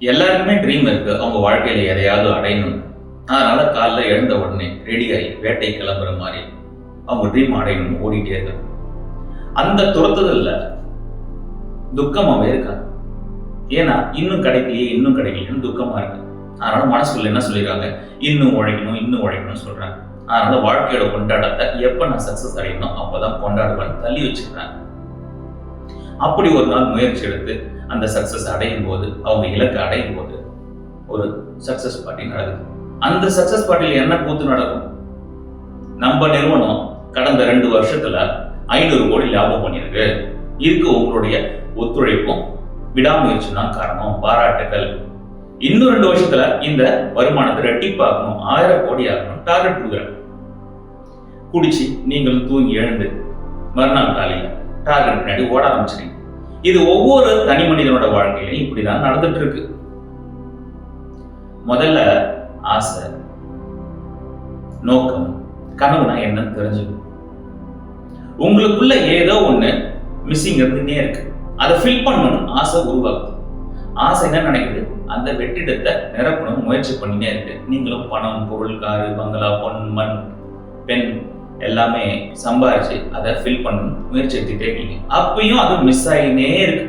எல்லாருக்குமே ட்ரீம் இருக்கு. அவங்க வாழ்க்கையில எதையாவது அடையணும். அதனால காலைல எழுந்த உடனே ரெடியாகி வேட்டை கிளம்புற மாதிரி அவங்க ட்ரீம் அடையணும்னு ஓடிட்டே இருக்காங்க. அந்த துரத்துதல்ல துக்கமாவே இருக்காங்க. ஏன்னா இன்னும் கிடைக்கலையேன்னு துக்கமா இருக்கு. அதனால மனசுக்குள்ள என்ன சொல்லிடுறாங்க, இன்னும் உழைக்கணும்னு சொல்றாங்க. அதனால வாழ்க்கையோட கொண்டாட்டத்தை எப்ப நான் சக்சஸ் அடையணும் அப்பதான் கொண்டாடுவேன்னு தள்ளி வச்சிருக்காங்க. அப்படி ஒரு நாள் முயற்சி எடுத்து அந்த சக்சஸ் அடையும் போது, அவங்க இலக்கை அடையும் போது ஒரு சக்சஸ் பார்ட்டி நடக்குது. அந்த சக்சஸ் பார்ட்டியில் என்ன கூத்து நடக்கும்? நம்ம நிறுவனம் கடந்த 2 வருஷத்துல 500 கோடி லாபம் பண்ணியிருக்கு. இதுக்கு உங்களுடைய ஒத்துழைப்பும் விடாமுயற்சி தான் காரணம், பாராட்டுகள். இன்னும் 2 வருஷத்துல இந்த வருமானத்தை ரெட்டிப்பாக்கணும், 1000 கோடி ஆகணும் டார்கெட் கொடுக்குறேன். குடிச்சு நீங்களும் தூங்கி எழுந்து மறுநாள் காலையில டார்கெட் பின்னாடி ஓட ஆரம்பிச்சிருங்க. இது ஒவ்வொரு தனி மனிதனோட வாழ்க்கையிலும் இப்படிதான் நடந்துட்டு இருக்கு. முதல்ல ஆசை, நோக்கம், கனவுனா என்னன்னு தெரிஞ்சுக்கணும். உங்களுக்குள்ள ஏதோ ஒண்ணு மிஸ்ஸிங் இருந்துட்டே இருக்கு. அதை ஃபில் பண்ணணும்னு ஆசை உருவாக்குது. ஆசை என்ன நினைக்குது? அந்த வெற்றிடத்தை நிரப்பணும் முயற்சி பண்ணினே இருக்கு. நீங்களும் பணம், பொருள், காரு, பங்களா, பொன், மண், பெண் எல்லாமே சம்பாதிச்சு அதை ஃபில் பண்ணணும் முயற்சி எடுத்துட்டே இருக்கீங்க. அப்பயும் அது மிஸ் ஆகினே இருக்கு.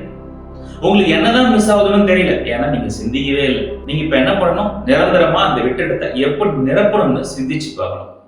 உங்களுக்கு என்னதான் மிஸ் ஆகுதுன்னு தெரியல. ஏன்னா நீங்க சிந்திக்கவே இல்லை. நீங்க இப்ப என்ன பண்ணணும்? நிரந்தரமா அந்த வெற்றிடத்தை எப்படி நிரப்பணும்னு சிந்திச்சு பார்க்கணும்.